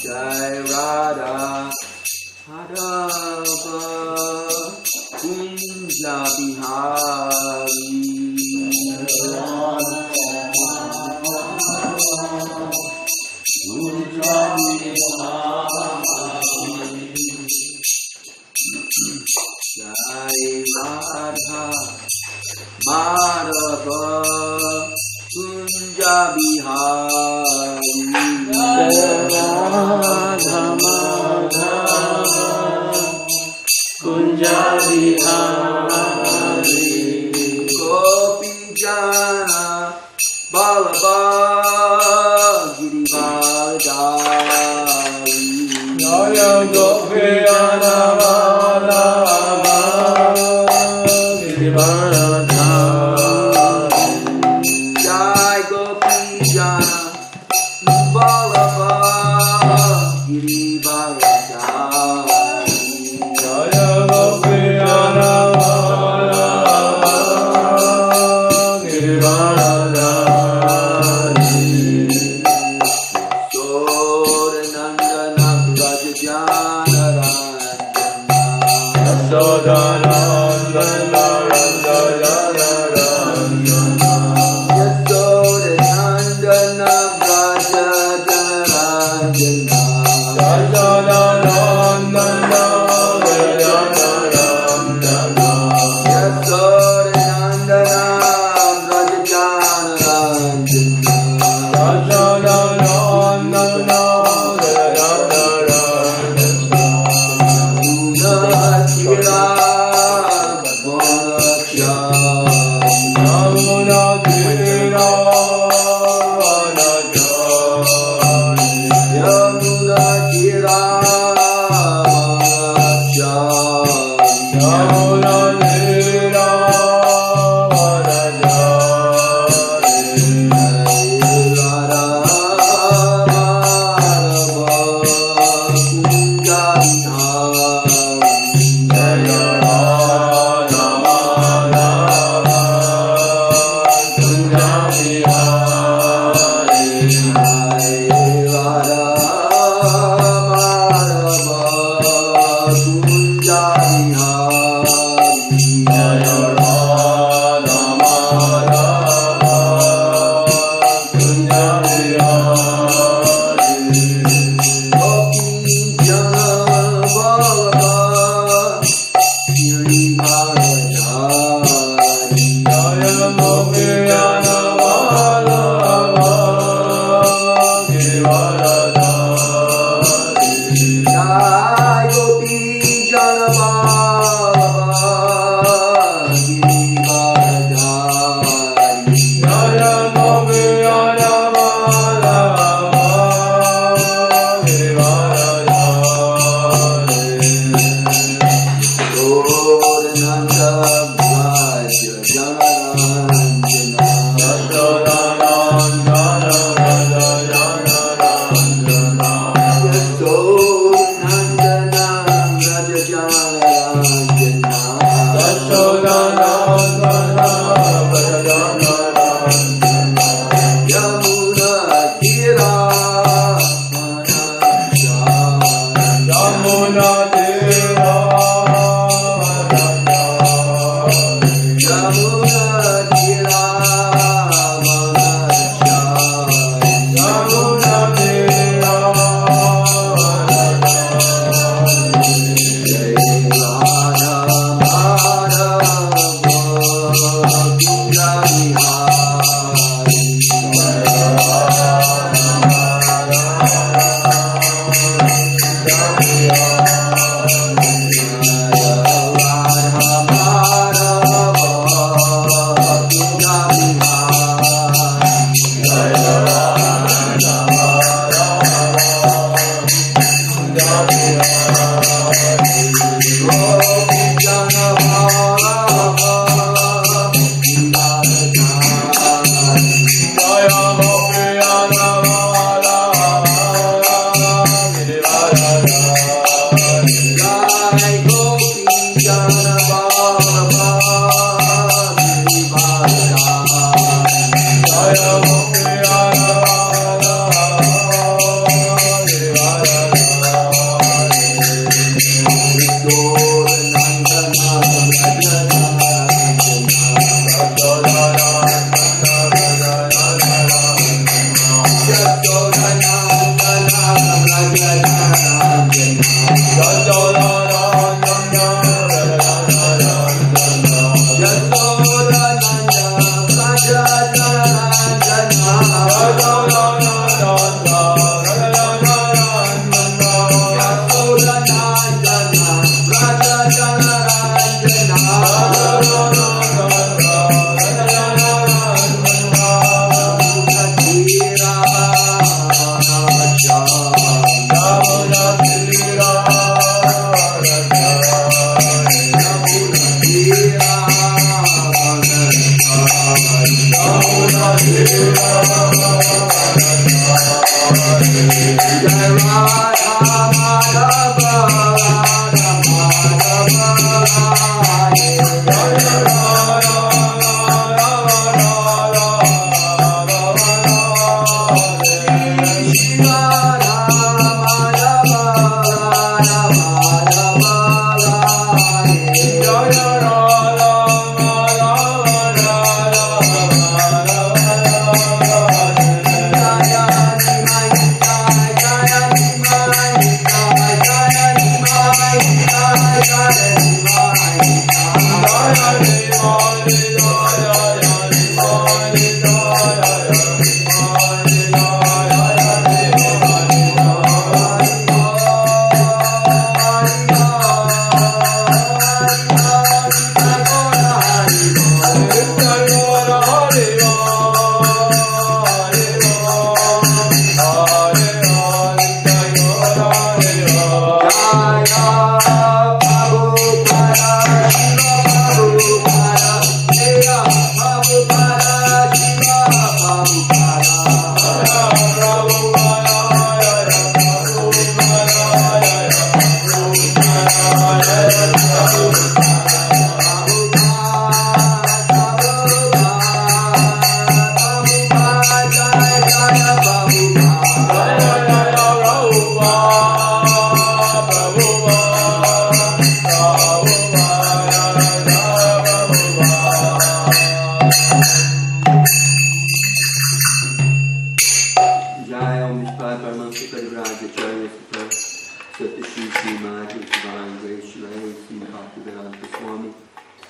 Jai Radha Madhava Kunja Bihari Jai Radha Madhava Kunja Bihari Radha Madhava Kunja Bihari Gopi Jana Balaba Girivardhari Jaya Gopi Jana Balaba Girivardhari Jai Gopi Jana Balaba Girivardhari Jaya Gopi Jana Balaba Girivardhari Sodanandana Brajajana Ranjana Sodanandana Ranjana Yasodanandana Brajajana Ranjana Sodanandana Ranjana Yasodanandana Brajajana Ranjana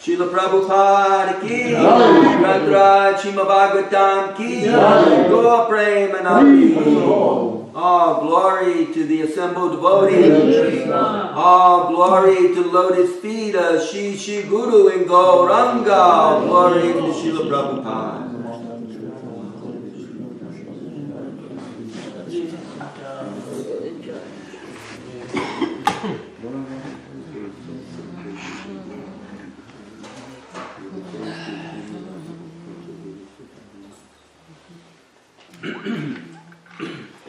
Srila Prabhupada ki, Granth Srimad Bhagavatam ki, Go Premanandi. All glory to the assembled devotees. All glory to lotus feet of Shri Guru and Gauranga. All glory to Srila Prabhupada.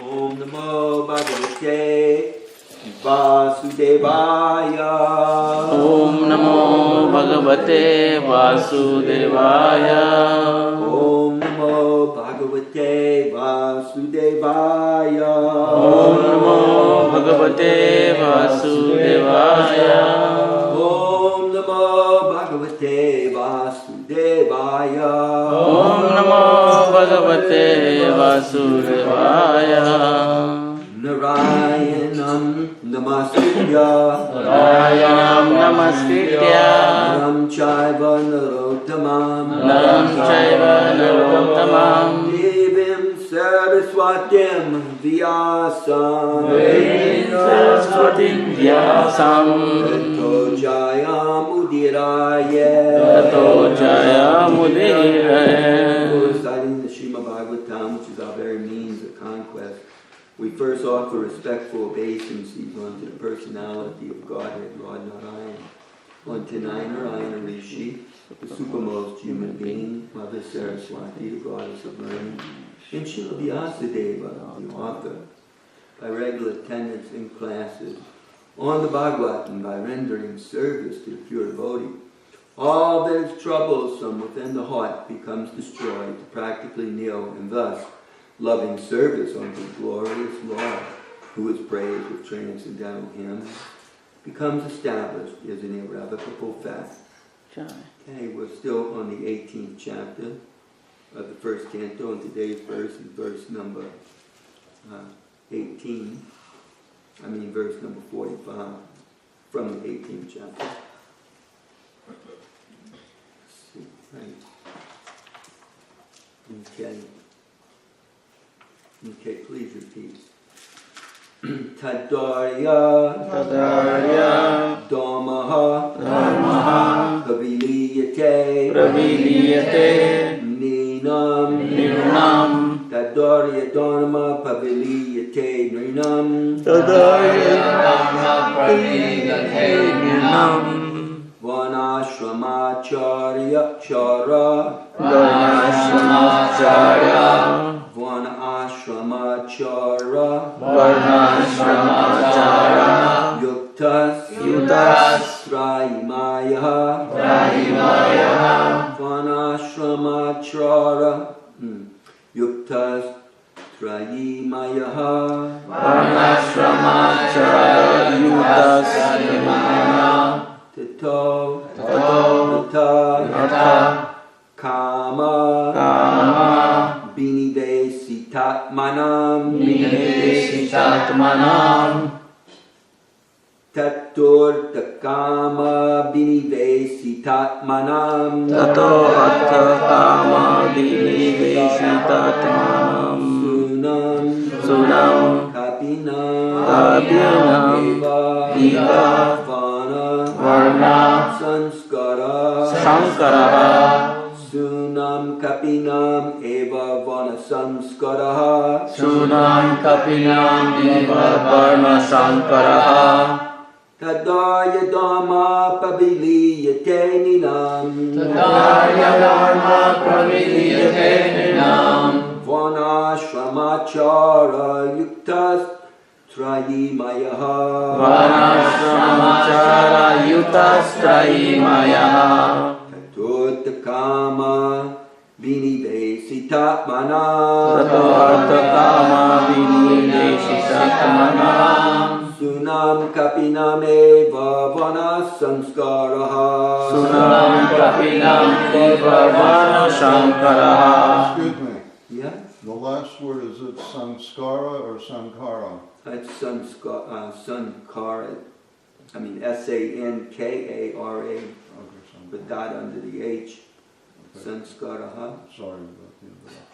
Om Namo Bhagavate Vasudevaya. Om Namo Bhagavate Vasudevaya. Om Namo Bhagavate Vasudevaya. Om Namo Bhagavate Vasudevaya. Om Namo Bhagavate Vasudevaya. Om Namo Bhagavate Vasudevaya. Narayanam Namaskritya. Narayanam Namaskritya. Naram Chaiva Narottamam. Naram Chaiva Narottamam. Devim Saraswatim Vyasam. Devim Saraswatim Vyasam. Tato Jayam Udiraye. Tato Jayam Udiraye. Reciting the Srimad Bhagavatam, which is our very means of conquest, we first offer respectful obeisances unto the personality of Godhead, Lord Narayan, unto Narayana Rishi, the supermost human being, Mother Saraswati, the goddess of learning, and Srila Vyasadeva, the author, by regular attendance in classes, on the Bhagavatam, by rendering service to the pure devotee. All that is troublesome within the heart becomes destroyed to practically nil, and thus loving service unto the glorious Lord, who is praised with transcendental hymns, becomes established as an irrevocable fact. Okay, we're still on the 18th chapter of the first canto, and today's verse is verse number 18. Verse number 45 from the 18th chapter. Right. Okay, please repeat. Tadarya Dhammaha Paviliyate Ninam Tadarya Dhamma Paviliyate Ninam Vanashramacharya Chara Yuktas Trayimaya Vanashramachara Yuktas Trayimaya Tato Kama Binidesitatmanam Tator Takama Binidesitatmanam Sunam Kapinam Eva Varna Sanskara Sunam Kapinam Eva Varna Sanskara Tadaya Dhamma Paviliyate Ninam Vanashramachara Yuktas Trayimaya Tato Binidesitatmanam Sunam Kapinam Eva Vana Sanskaraha. Excuse me. Yeah? The last word, is it samskara or sankara? That's Sankara. Sankara. Okay, With dot under the H. Sanskaraha. Sorry about the interruption.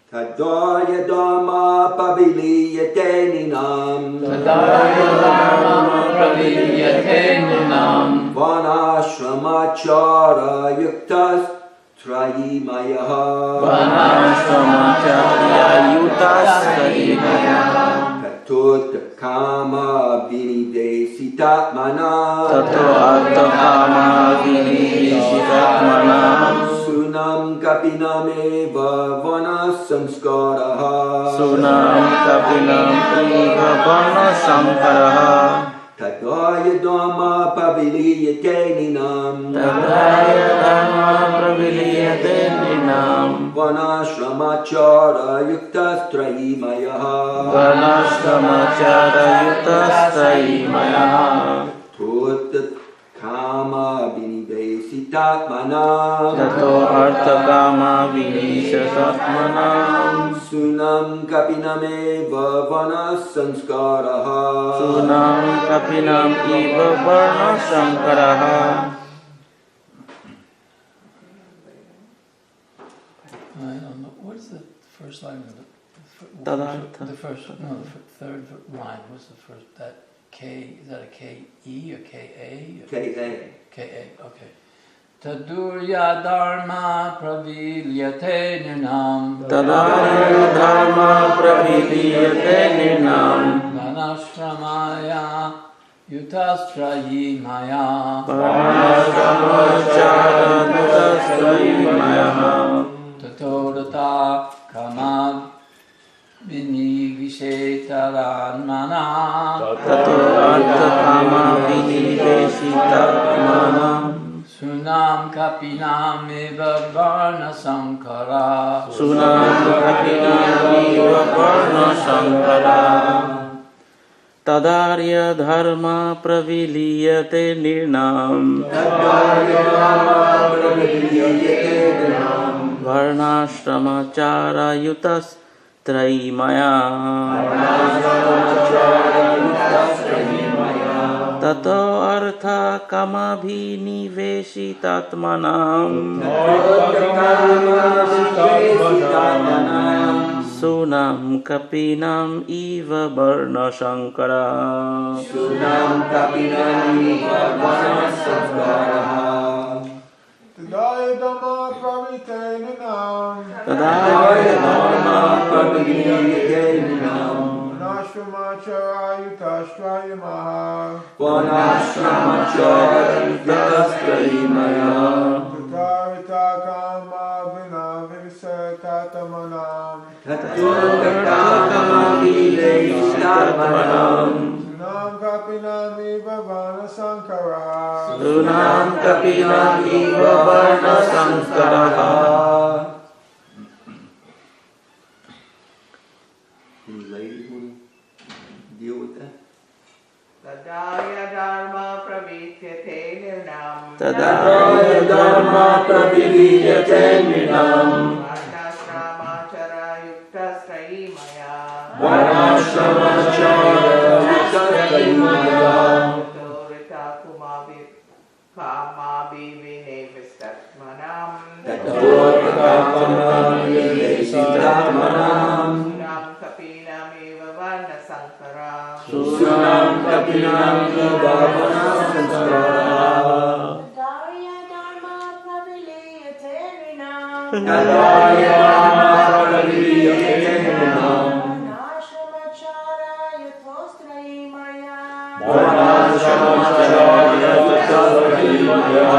Tadaya Dhamma Paviliyate Ninam Vanashramachara Yuktas Trayimaya Tatot Kama Binidesitatmanam Sunam Kapinam Eva Vana Sanskaraha Tadaya Dhamma Paviliyate Ninam Vanashramachara Yuktas Trayimaya Tot Kama Binidesitatmanam Sunam Kapinameva Vana Sanskaraha What's the first line of it? The third line. What's the first? That K, is that a K-E or K-A? K-A. K-A, okay. Tadurya Dharma Pravilyate Nirnam Vanashramaya Yutastrayimaya Tatodata Kamad Vinivishetaranmana Sunam Kapinam Eva Varna Sankara Tadarya Dharma Praviliyate Nirnam Varnashramachara Yutas त्रयीमया ततो अर्था कामाभिनिवेशितात्मनां सूनां कपीनाम् इव वर्णशङ्करा Tadaya Dhamma Praviteninam Vanashramacharayutashrayamaha Tatarita Kama Vinavisatamanam Sunam Kapinam Iva Vanasankara Sunam kapinam iva varnasankara. Any ladies want to deal with that? Tadaya Dharma Pravityate Nirnam Tadaya dharma praviliyate nrinam Varnashramachara Yuktasrayimaya Torita Kamabi Vinevistatmanam Sunam Kapinam Eva Varnasankara Sunam kapinam iva varnasankara. Tadaya Dharma Praviliyate Nrinam Tadaya dharma praviliyate nrinam Varnashramachara Yuthostrayimaya Varnashramacharayutashrayimaya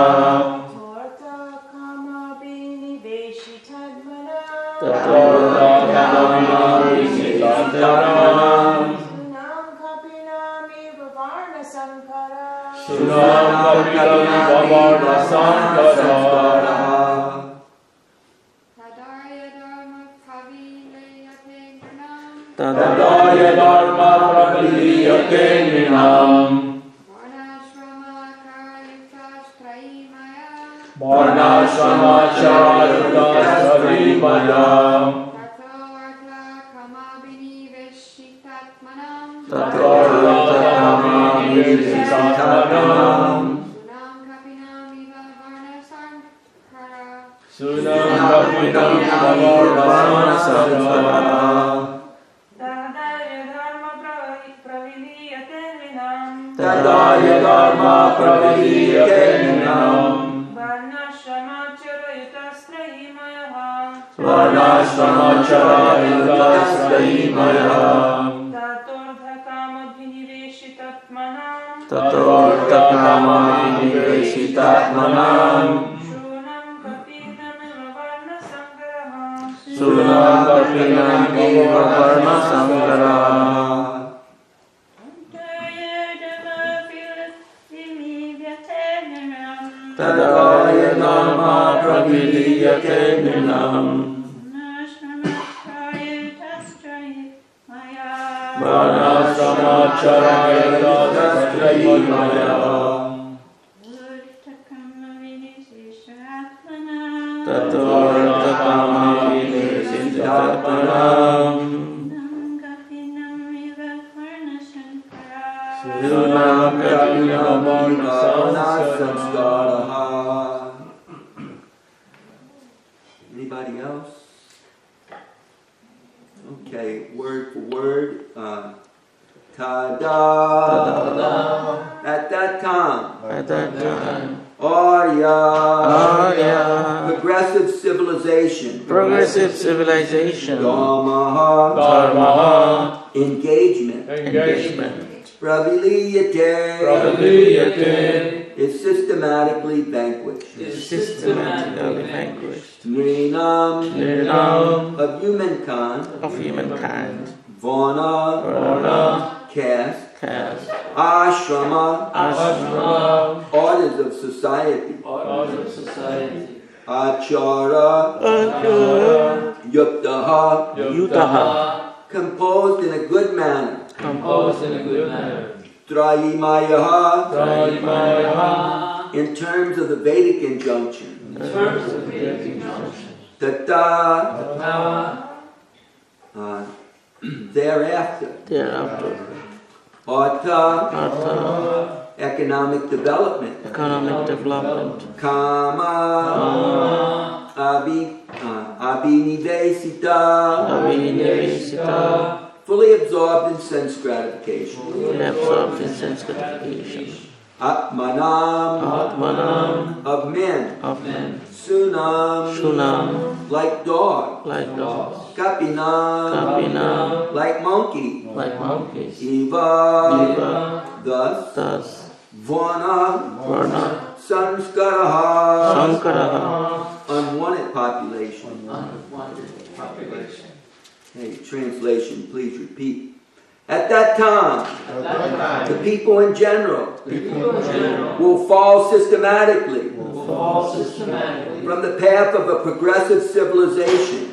Torta Kama Biniveshitadmana Tatortakamavisitatanam Sunam Kapinam Iva Varnasankara Sunam kapinam iva varnasankara. Tadaya Dharma Praviliyate Nrinam Tadaya dharma praviliyate nrinam Varnashramacharayutashrayimaya Tatortakamavisitatanam Sunam kapinam iva varnasankara. Tadaya Dharma Praviliyate Nrinam Tadaya dharma praviliyate nrinam Varnashramachara Yuthostrayimaya Varnashramacharayutashrayimaya Tatortakamavisitatanam Sunam kapinam iva varnasankara. Tadaya dharma praviliyate nrinam Varnashramacharayutashrayimaya Tatortakamavisitatanam Sunam kapinam iva varnasankara. Anybody else? Okay, word for word. Tada. At that time. At that time, Arya. Progressive progressive civilization, Dharma. Engagement. Praviliyate. Is systematically vanquished. systematically vanquished. Nrinam. Of humankind. Varna. Caste. Ashrama. Orders of society. Achara. Yuktaha. Composed in a good manner. Trayimayaha. In terms of the Vedic injunction. Tata. thereafter. Artha, Artha, economic development. economic development. Kama, abhinivesita, Avinivesita, fully absorbed in sense gratification. fully absorbed in sense gratification. Atmanam, Atmanam, of men. of men. Sunam, Sunam, like dog. like dogs. Kapinam, Kapinam, like monkey. like monkeys. Eva, Eva, thus. thus. Varna, Varna, Sanskaraha, Sankaraha, unwanted population. Hey, translation, please repeat. At that time, the people in general will fall systematically from the path of a progressive civilization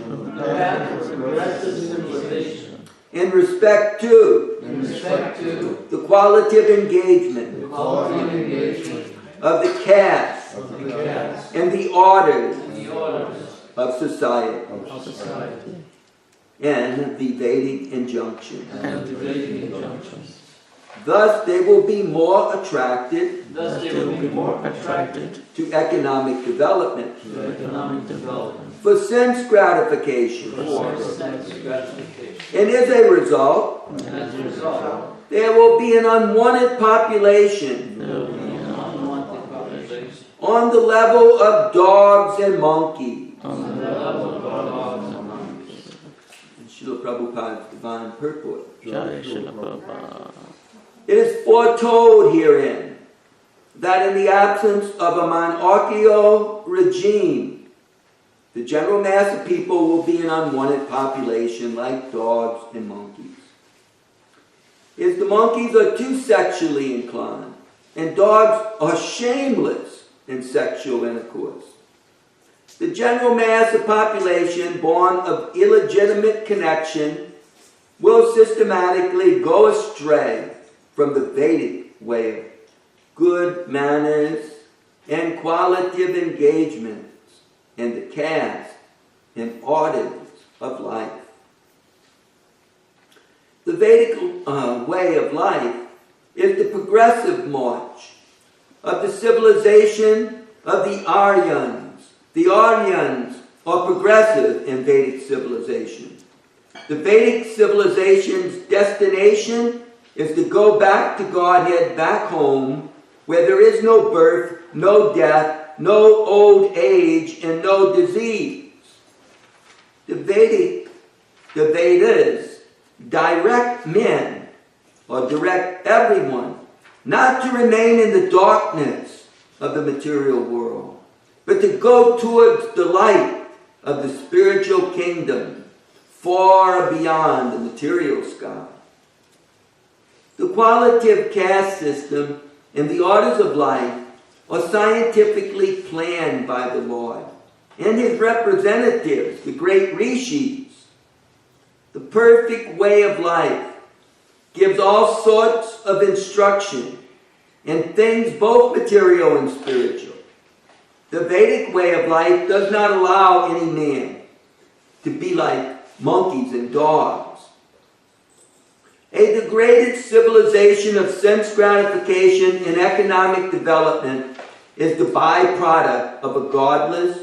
in respect to the qualitative engagement of the caste and the orders of society and the Vedic injunction. Thus they will be more attracted to economic development, for sense gratification. And as a result, there will be an unwanted population on the level of dogs and monkeys. Srila Prabhupada's divine purport. Jai Srila Prabhupada. It is foretold herein that in the absence of a monarchical regime, the general mass of people will be an unwanted population like dogs and monkeys. As the monkeys are too sexually inclined, and dogs are shameless in sexual intercourse, the general mass of population born of illegitimate connection will systematically go astray from the Vedic way of good manners and qualitative engagements in the caste and orders of life. The Vedic way of life is the progressive march of the civilization of the Aryans. The Aryans are progressive in Vedic civilization. The Vedic civilization's destination is to go back to Godhead, back home, where there is no birth, no death, no old age, and no disease. The Vedas direct men, or direct everyone, not to remain in the darkness of the material world, but to go towards the light of the spiritual kingdom, far beyond the material sky. The qualitative caste system and the orders of life are scientifically planned by the Lord and his representatives, the great rishis. The perfect way of life gives all sorts of instruction in things both material and spiritual. The Vedic way of life does not allow any man to be like monkeys and dogs. A degraded civilization of sense gratification and economic development is the byproduct of a godless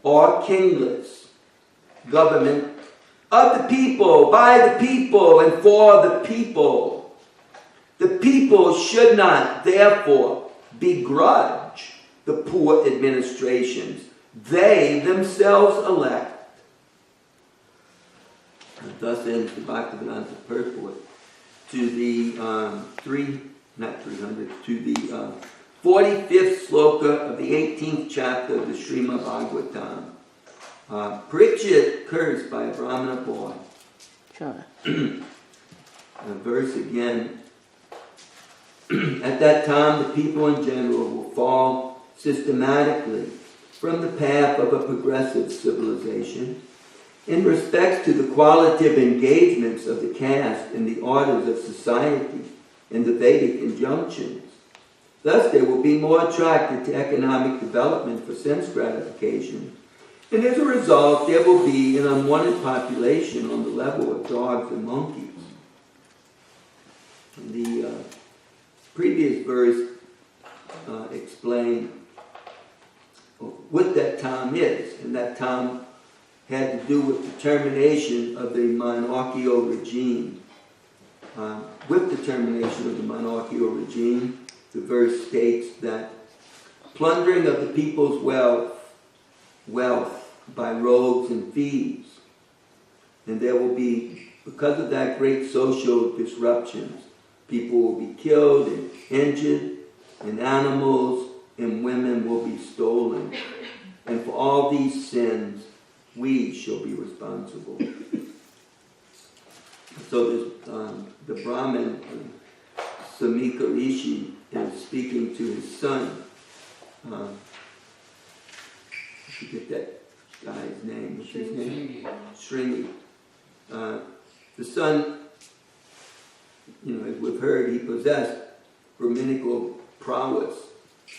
or kingless government of the people, by the people, and for the people. The people should not, therefore, begrudge the poor administrations they themselves elect. And thus ends the Bhagavatam purport to the 45th sloka of the 18th chapter of the Srimad Bhagavatam. Parikshit cursed by a Brahmana boy. A verse again. At that time, the people in general will fall systematically from the path of a progressive civilization in respect to the qualitative engagements of the caste and the orders of society and the Vedic injunctions. Thus, they will be more attracted to economic development for sense gratification And as a result, there will be an unwanted population on the level of dogs and monkeys. The previous verse explained what that time is, and that time had to do with the termination of the monarchical regime. With the termination of the monarchical regime, the verse states that plundering of the people's wealth by rogues and thieves, and there will be, because of that, great social disruptions. People will be killed and injured, and animals and women will be stolen. And for all these sins, we shall be responsible. So the Brahmin, Samika Rishi, is speaking to his son. I forget that guy's name. What's his name? Sringi. The son, as we've heard, he possessed Brahminical prowess,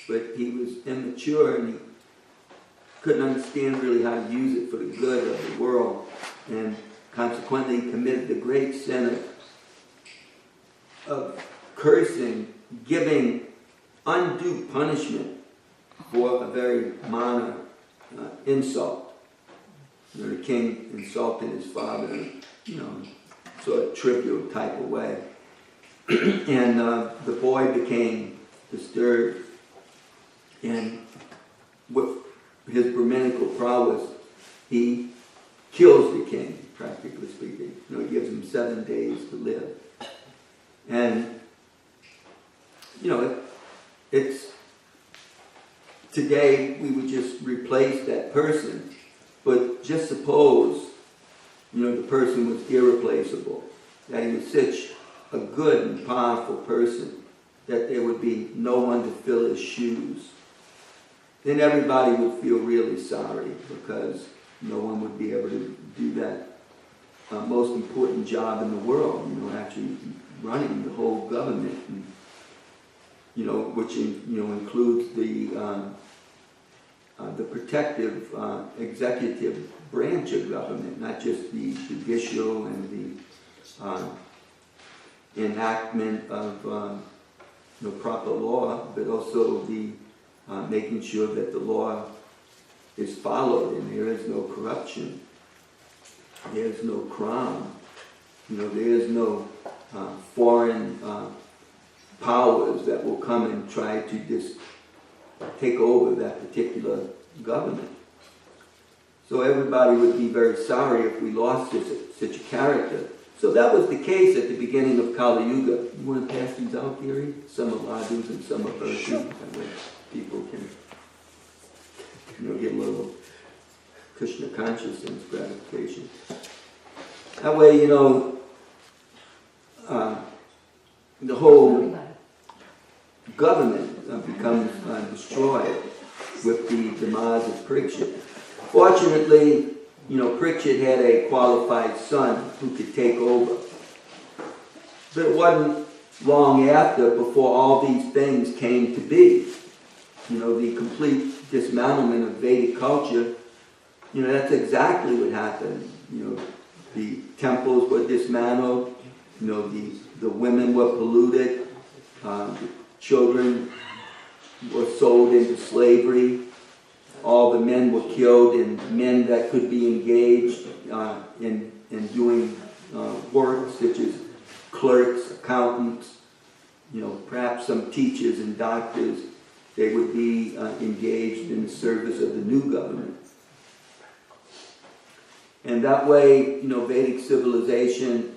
but he was immature and he couldn't understand really how to use it for the good of the world, and consequently committed the great sin of cursing, giving undue punishment for a very minor insult. The king insulted his father in sort of trivial type of way. And the boy became disturbed, and with his Brahminical prowess, he kills the king, practically speaking. He gives him 7 days to live. And, it's today we would just replace that person, but just suppose, the person was irreplaceable, that he was such a good and powerful person that there would be no one to fill his shoes. Then everybody would feel really sorry because no one would be able to do that most important job in the world, actually running the whole government, and, which includes the protective executive branch of government, not just the judicial and the enactment of proper law, but also the making sure that the law is followed and there is no corruption, there is no crime, there is no foreign powers that will come and try to just take over that particular government. So everybody would be very sorry if we lost such a character. So that was the case at the beginning of Kali Yuga. You want to pass these out, Gary? Some are Ladus and some are Virtus. Sure. That way people can, get a little Krishna consciousness gratification. That way, the whole government becomes destroyed with the demise of Parikshit. Fortunately, Parikshit had a qualified son who could take over. But it wasn't long after before all these things came to be. The complete dismantlement of Vedic culture, that's exactly what happened. The temples were dismantled, the women were polluted, the children were sold into slavery, all the men were killed, and men that could be engaged in doing work such as clerks, accountants, perhaps some teachers and doctors, they would be engaged in the service of the new government. And that way, Vedic civilization,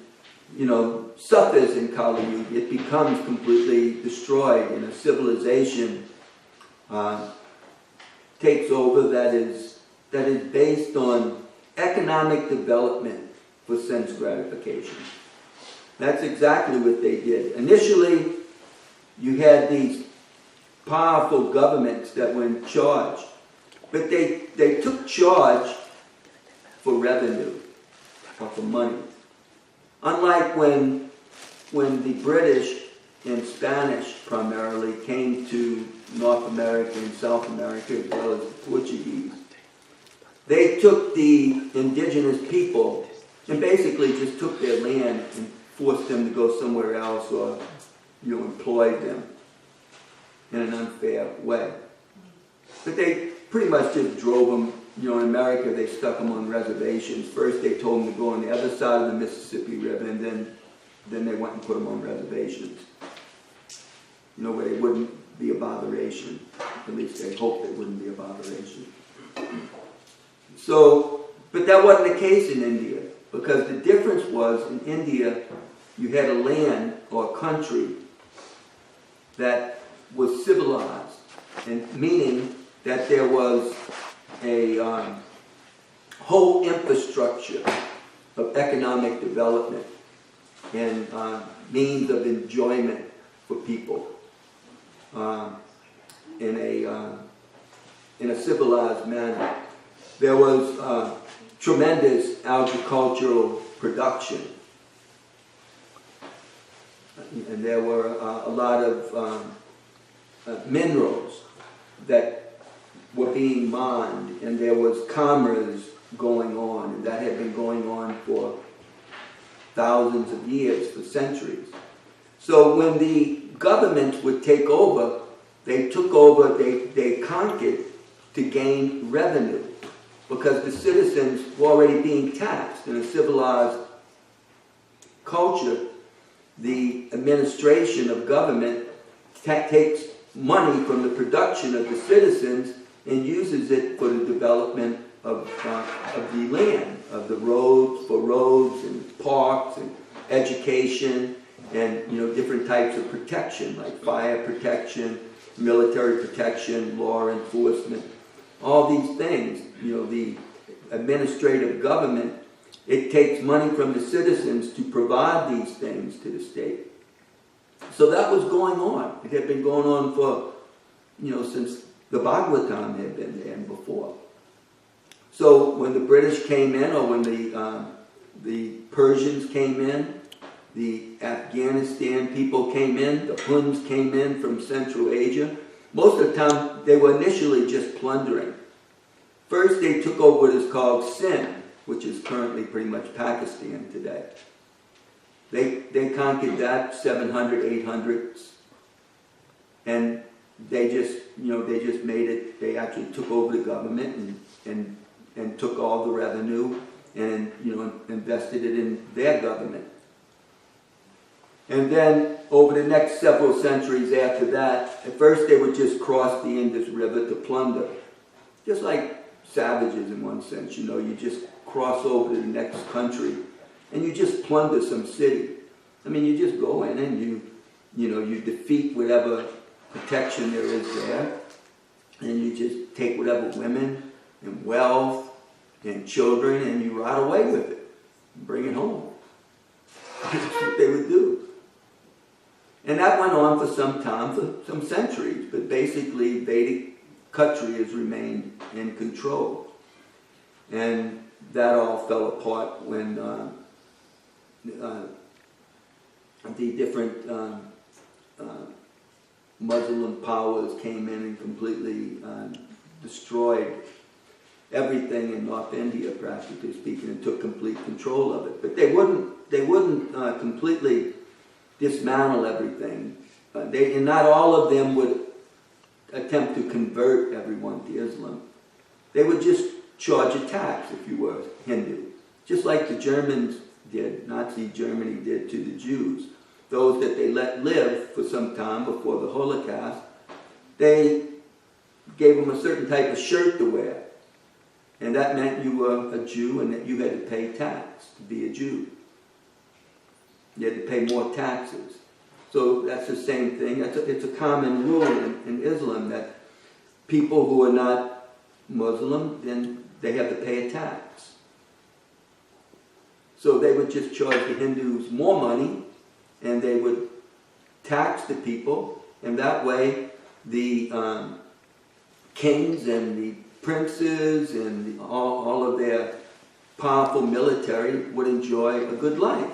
suffers in Kali Yuga. It becomes completely destroyed, and a civilization takes over that is based on economic development for sense gratification. That's exactly what they did. Initially, you had these powerful governments that were in charge, but they took charge for revenue or for money. Unlike when the British and Spanish primarily came to North America and South America, as well as the Portuguese, they took the indigenous people and basically just took their land and forced them to go somewhere else, or employed them in an unfair way. But they pretty much just drove them. In America, they stuck them on reservations. First, they told them to go on the other side of the Mississippi River, and then they went and put them on reservations. Where they wouldn't be a botheration. At least they hoped they wouldn't be a botheration. So, but that wasn't the case in India, because the difference was, in India, you had a land or country that was civilized, and meaning that there was a whole infrastructure of economic development and means of enjoyment for people in a civilized manner. There was tremendous agricultural production, and there were a lot of minerals that were being mined, and there was commerce going on, and that had been going on for thousands of years, for centuries. So when the governments would take over, they conquered to gain revenue, because the citizens were already being taxed. In a civilized culture, the administration of government takes money from the production of the citizens and uses it for the development of the land, of the roads, for roads and parks and education, and different types of protection, like fire protection, military protection, law enforcement, all these things. The administrative government, it takes money from the citizens to provide these things to the state. So that was going on. It had been going on for, since the Bhagavatam had been there and before. So when the British came in, or when the Persians came in, the Afghanistan people came in, the Huns came in from Central Asia, most of the time they were initially just plundering. First they took over what is called Sindh, which is currently pretty much Pakistan today. They conquered that 700, 800s, and they just made it. They actually took over the government and took all the revenue and invested it in their government. And then over the next several centuries after that, at first they would just cross the Indus River to plunder, just like savages in one sense. You just cross over to the next country and you just plunder some city. I mean, you just go in and you defeat whatever protection there is there, and you just take whatever women and wealth and children, and you ride away with it and bring it home. That's what they would do. And that went on for some time, for some centuries, but basically Vedic country has remained in control. And that all fell apart when the different Muslim powers came in and completely destroyed everything in North India, practically speaking, and took complete control of it. But they wouldn't completely dismantle everything. And not all of them would attempt to convert everyone to Islam. They would just charge a tax if you were Hindu, just like the Germans did, Nazi Germany did to the Jews. Those that they let live for some time before the Holocaust, they gave them a certain type of shirt to wear. And that meant you were a Jew and that you had to pay tax to be a Jew. You had to pay more taxes. So that's the same thing. It's a common rule in Islam that people who are not Muslim, then they have to pay a tax. So they would just charge the Hindus more money, and they would tax the people, and that way the kings and the princes and all of their powerful military would enjoy a good life.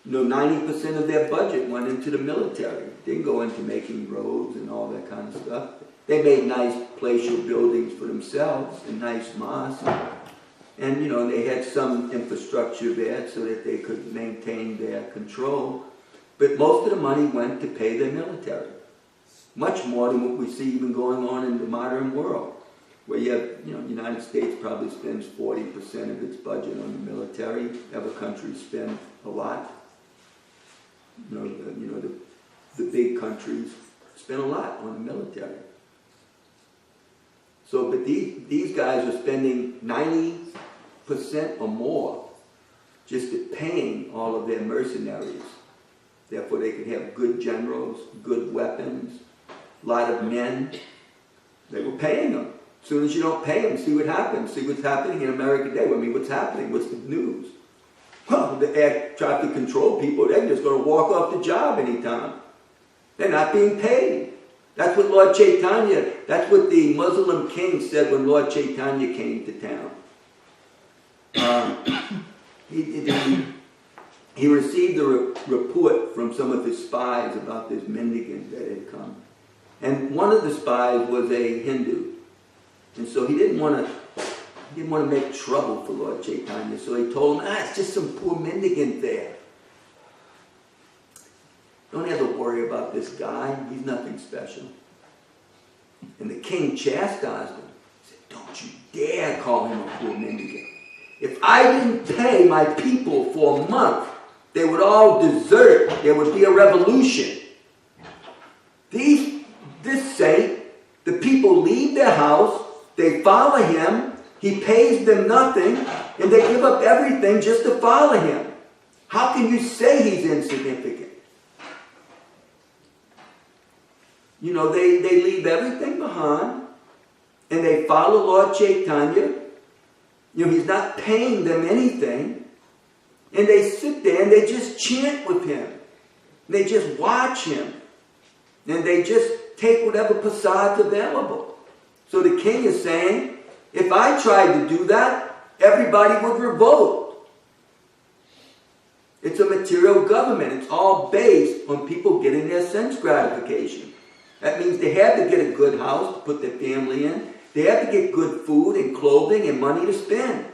90% of their budget went into the military. Didn't go into making roads and all that kind of stuff. They made nice palatial buildings for themselves and nice mosques. And, they had some infrastructure there so that they could maintain their control. But most of the money went to pay their military. Much more than what we see even going on in the modern world. Where you have, the United States probably spends 40% of its budget on the military. Other countries spend a lot. The big countries spend a lot on the military. So, but these guys are spending 90% or more just at paying all of their mercenaries. Therefore, they could have good generals, good weapons, a lot of men. They were paying them. As soon as you don't pay them, see what happens. See what's happening in America today. What's happening? What's the news? Well, the air traffic control people, they're just going to walk off the job anytime. They're not being paid. That's what Lord Chaitanya, that's what the Muslim king said when Lord Chaitanya came to town. He received a report from some of his spies about this mendicant that had come. And one of the spies was a Hindu. And so he didn't want to make trouble for Lord Chaitanya. So he told him, it's just some poor mendicant there. Don't have to worry about this guy. He's nothing special. And the king chastised him. He said, don't you dare call him a poor mendicant. If I didn't pay my people for a month, they would all desert. There would be a revolution. This saint, the people leave their house, they follow him, he pays them nothing, and they give up everything just to follow him. How can you say he's insignificant? They leave everything behind, and they follow Lord Chaitanya. He's not paying them anything, and they sit there and they just chant with him. They just watch him, and they just take whatever prasad's available. So the king is saying, if I tried to do that, everybody would revolt. It's a material government. It's all based on people getting their sense gratification. That means they have to get a good house to put their family in. They have to get good food and clothing and money to spend.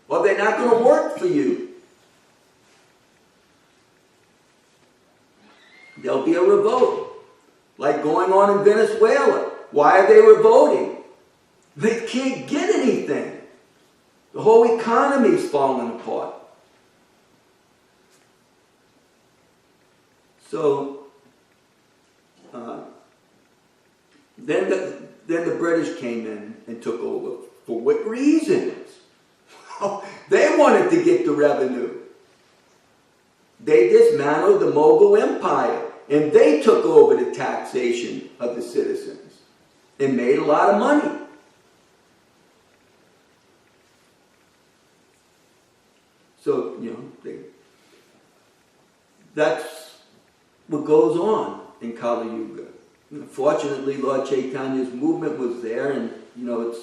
Or they're not going to work for you. There'll be a revolt. Like going on in Venezuela. Why are they revolting? They can't get anything. The whole economy is falling apart. So, then the British came in and took over. For what reasons? They wanted to get the revenue. They dismantled the Mughal Empire, and they took over the taxation of the citizens and made a lot of money. So, that's what goes on in Kali Yuga. Fortunately, Lord Chaitanya's movement was there, and it's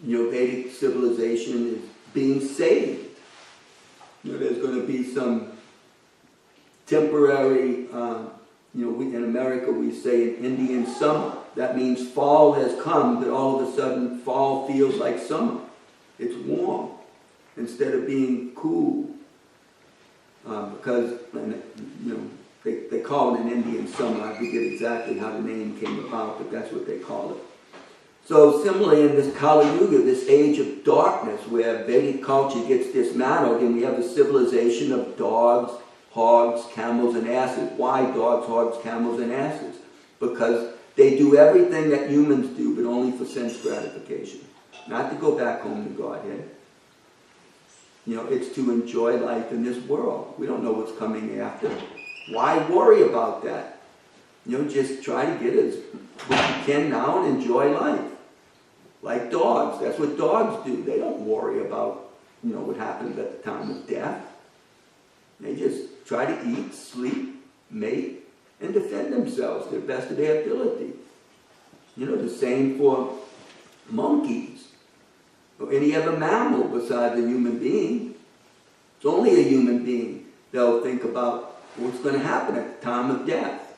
Vedic civilization is being saved. There's going to be some temporary, in America we say an Indian summer. That means fall has come, but all of a sudden fall feels like summer. It's warm instead of being cool. Because, they call it an Indian summer. I forget exactly how the name came about, but that's what they call it. So similarly in this Kali Yuga, this age of darkness where Vedic culture gets dismantled and we have a civilization of dogs, hogs, camels, and asses. Why dogs, hogs, camels, and asses? Because they do everything that humans do, but only for sense gratification. Not to go back home to Godhead. It's to enjoy life in this world. We don't know what's coming after. Why worry about that? Just try to get what you can now and enjoy life. Like dogs. That's what dogs do. They don't worry about, what happens at the time of death. They just try to eat, sleep, mate, and defend themselves to the best of their ability. The same for monkeys or any other mammal besides a human being. It's only a human being that will think about what's going to happen at the time of death.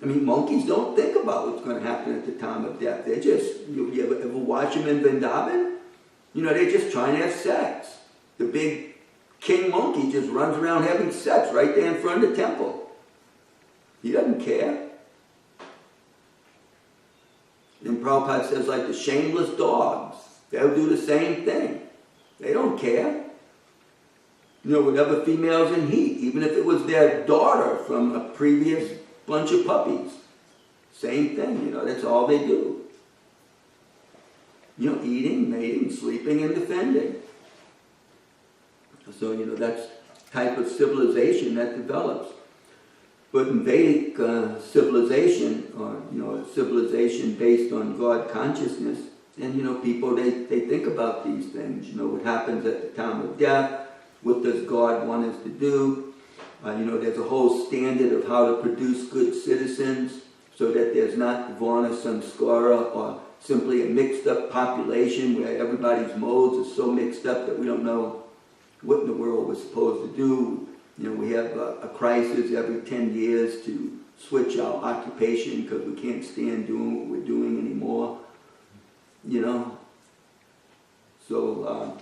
I mean, monkeys don't think about what's going to happen at the time of death. They just, you ever watch them in Vrindavan? You know, they're just trying to have sex. The big king monkey just runs around having sex right there in front of the temple. He doesn't care. And Prabhupada says, like the shameless dogs, they'll do the same thing. They don't care. You know, whatever female's in heat, even if it was their daughter from a previous bunch of puppies. Same thing, you know, that's all they do. You know, eating, mating, sleeping, and defending. So, you know, that's the type of civilization that develops. But in Vedic civilization, or, you know, a civilization based on God consciousness, and, you know, people, they think about these things. You know, what happens at the time of death, what does God want us to do? You know, there's a whole standard of how to produce good citizens so that there's not Varna Samskara or simply a mixed up population where everybody's modes are so mixed up that we don't know what in the world we're supposed to do. You know, we have a crisis every 10 years to switch our occupation because we can't stand doing what we're doing anymore. You know? So,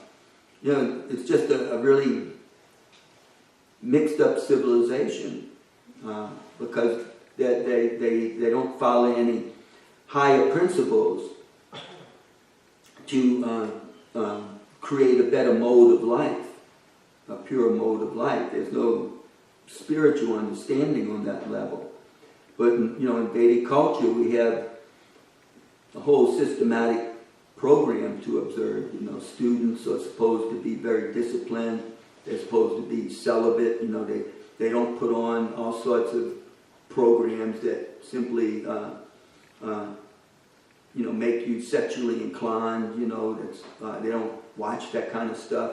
you know, it's just a really mixed up civilization because they don't follow any higher principles to create a better mode of life, a pure mode of life. There's no spiritual understanding on that level. But you know, in Vedic culture, we have a whole systematic program to observe. You know, students are supposed to be very disciplined. They're supposed to be celibate. You know, they don't put on all sorts of programs that simply you know, make you sexually inclined. You know, that's they don't watch that kind of stuff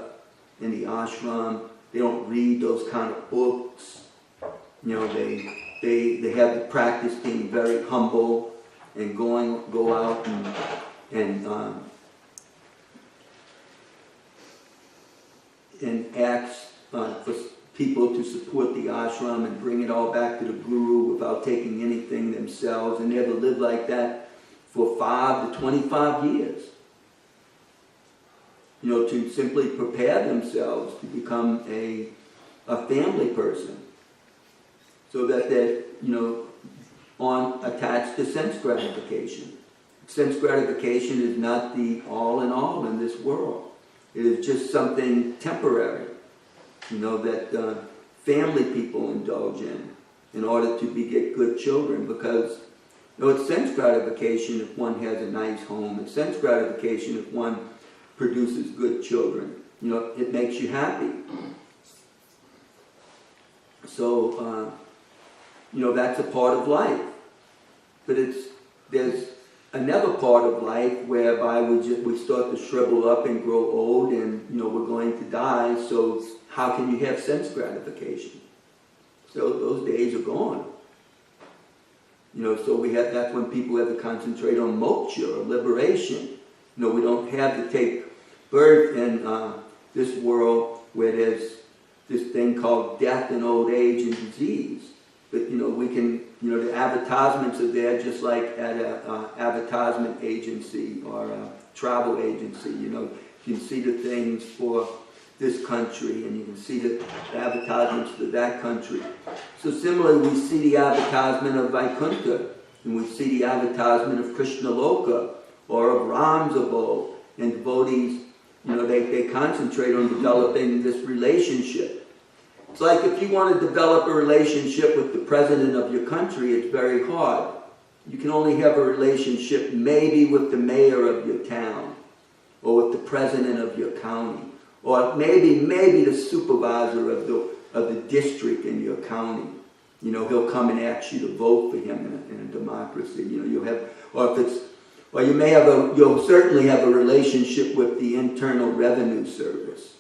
in the ashram. They don't read those kind of books. You know, they have the practice being very humble and go out and ask for people to support the ashram and bring it all back to the guru without taking anything themselves, and never live like that for 5 to 25 years. You know, to simply prepare themselves to become a family person, so that they're, you know, attached to sense gratification. Sense gratification is not the all in all in this world. It is just something temporary, you know, that family people indulge in order to beget good children. Because, you know, it's sense gratification if one has a nice home. It's sense gratification if one produces good children. You know, it makes you happy. So, you know, that's a part of life. But there's another part of life whereby we start to shrivel up and grow old, and, you know, we're going to die. So how can you have sense gratification? So those days are gone. You know, so that's when people have to concentrate on moksha, or liberation. You know, we don't have to take birth in this world where there's this thing called death and old age and disease. But, you know, we can, you know, the advertisements are there just like at a advertisement agency or a travel agency. You know, you can see the things for this country, and you can see the advertisements for that country. So similarly, we see the advertisement of Vaikuntha, and we see the advertisement of Krishna Loka or of Ram's abode, and devotees, you know, they concentrate on developing this relationship. It's like if you want to develop a relationship with the president of your country, it's very hard. You can only have a relationship maybe with the mayor of your town, or with the president of your county, or maybe the supervisor of the district in your county. You know, he'll come and ask you to vote for him in a democracy. You know, you'll certainly have a relationship with the Internal Revenue Service,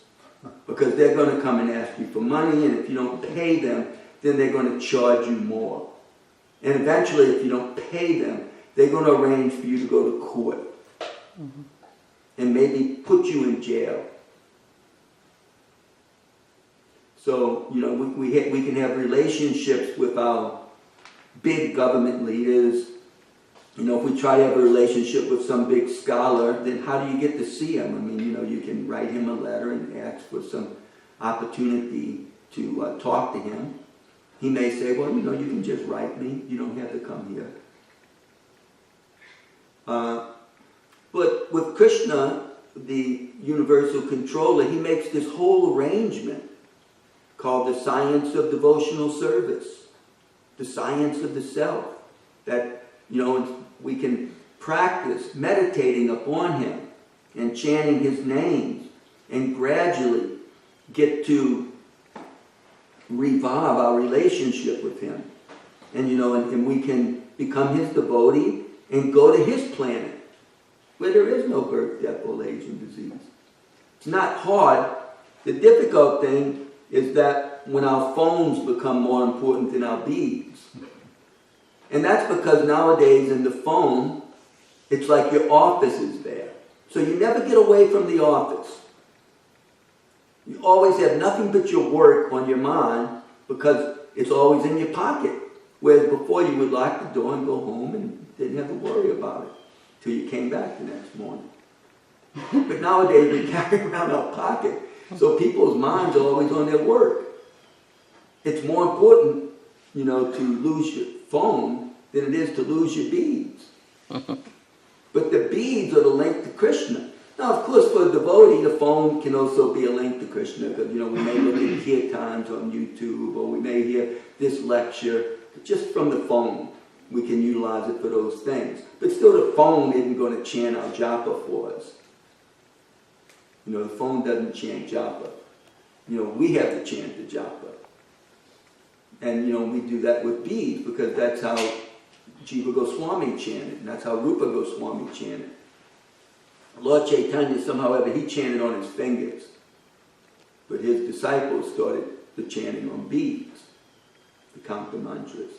because they're going to come and ask you for money, and if you don't pay them, then they're going to charge you more. And eventually, if you don't pay them, they're going to arrange for you to go to court and maybe put you in jail. So, we can have relationships with our big government leaders. If we try to have a relationship with some big scholar, then how do you get to see him? I mean, you can write him a letter and ask for some opportunity to talk to him. He may say, well, you can just write me. You don't have to come here. But with Krishna, the universal controller, he makes this whole arrangement called the science of devotional service, the science of the self, that, we can practice meditating upon him and chanting his names and gradually get to revive our relationship with him. And we can become his devotee and go to his planet where there is no birth, death, old age, and disease. It's not hard. The difficult thing is that when our phones become more important than our beads. And that's because nowadays in the phone, it's like your office is there. So you never get away from the office. You always have nothing but your work on your mind because it's always in your pocket. Whereas before you would lock the door and go home and didn't have to worry about it till you came back the next morning. But nowadays we carry around our pocket, so people's minds are always on their work. It's more important, to lose your phone than it is to lose your beads. But the beads are the link to Krishna. Now, of course, for a devotee, the phone can also be a link to Krishna because, we may look at kirtans on YouTube or we may hear this lecture. Just from the phone, we can utilize it for those things. But still, the phone isn't going to chant our japa for us. The phone doesn't chant japa. We have to chant the japa. And, we do that with beads because that's how Jiva Goswami chanted, and that's how Rupa Goswami chanted. Lord Chaitanya, somehow he chanted on his fingers. But his disciples started the chanting on beads, to count the mantras.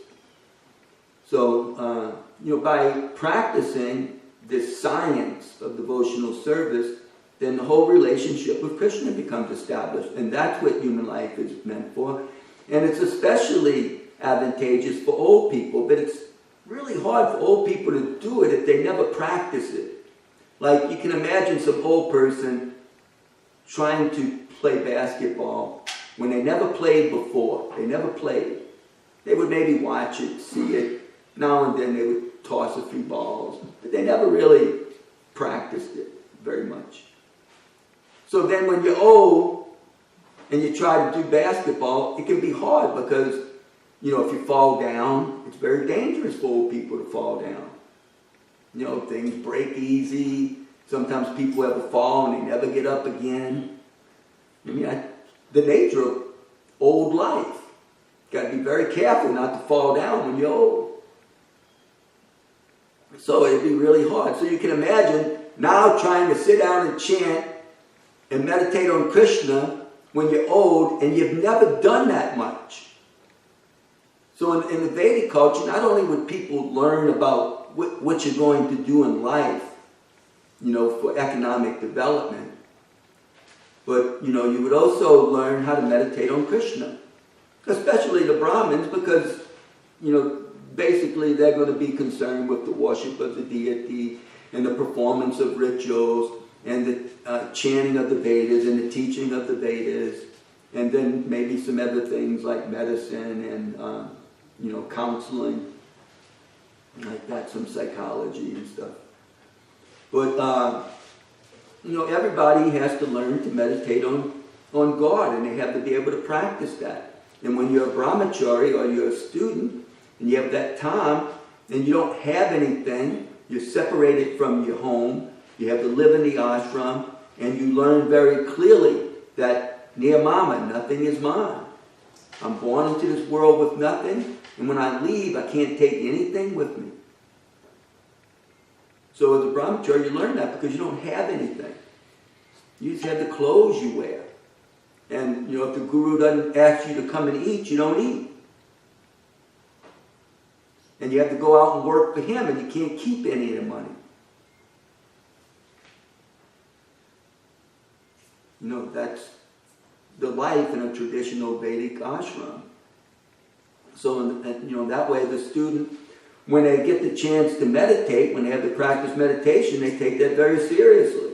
So, by practicing this science of devotional service, then the whole relationship with Krishna becomes established. And that's what human life is meant for. And it's especially advantageous for old people, but it's really hard for old people to do it if they never practice it. Like, you can imagine some old person trying to play basketball when they never played before. They never played. They would maybe watch it, see it. Now and then they would toss a few balls. But they never really practiced it very much. So then when you're old and you try to do basketball, it can be hard because, if you fall down, it's very dangerous for old people to fall down. Things break easy. Sometimes people have a fall and they never get up again. The nature of old life. Got to be very careful not to fall down when you're old. So it'd be really hard. So you can imagine now trying to sit down and chant and meditate on Krishna when you're old and you've never done that much. So in the Vedic culture, not only would people learn about what you're going to do in life, for economic development, but, you would also learn how to meditate on Krishna. Especially the Brahmins, because, basically they're going to be concerned with the worship of the deity and the performance of rituals and the chanting of the Vedas and the teaching of the Vedas, and then maybe some other things like medicine and, counseling, like that, some psychology and stuff. But, everybody has to learn to meditate on God, and they have to be able to practice that. And when you're a brahmachari or you're a student, and you have that time, and you don't have anything, you're separated from your home, you have to live in the ashram, and you learn very clearly that niyamama, nothing is mine. I'm born into this world with nothing, and when I leave, I can't take anything with me. So as a brahmachari, you learn that because you don't have anything. You just have the clothes you wear. And, if the guru doesn't ask you to come and eat, you don't eat. And you have to go out and work for him, and you can't keep any of the money. That's the life in a traditional Vedic ashram. So, that way the student, when they get the chance to meditate, when they have to practice meditation, they take that very seriously.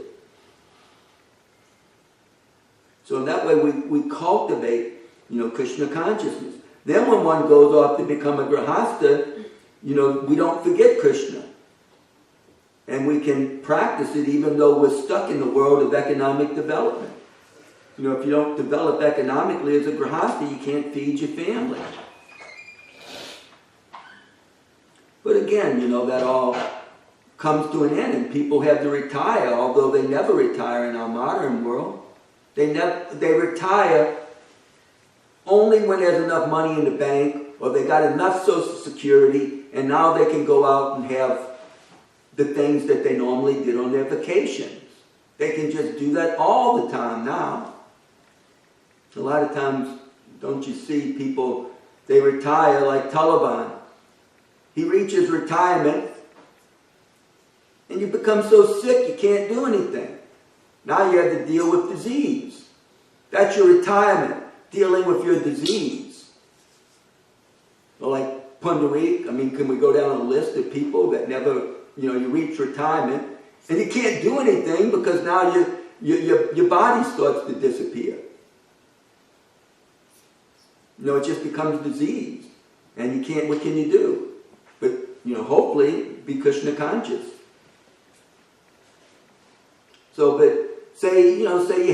So in that way we cultivate, Krishna consciousness. Then when one goes off to become a grihastha, we don't forget Krishna. And we can practice it even though we're stuck in the world of economic development. If you don't develop economically as a grihastha, you can't feed your family. But again, that all comes to an end, and people have to retire, although they never retire in our modern world. They retire only when there's enough money in the bank, or they got enough Social Security, and now they can go out and have the things that they normally did on their vacations. They can just do that all the time now. A lot of times, don't you see people, they retire like Talavana. He reaches retirement, and you become so sick you can't do anything. Now you have to deal with disease. That's your retirement, dealing with your disease. Or like Pundarik, can we go down a list of people that never, you reach retirement, and you can't do anything because now your body starts to disappear. It just becomes disease. And you can't, what can you do? But, hopefully be Krishna conscious. So, but say you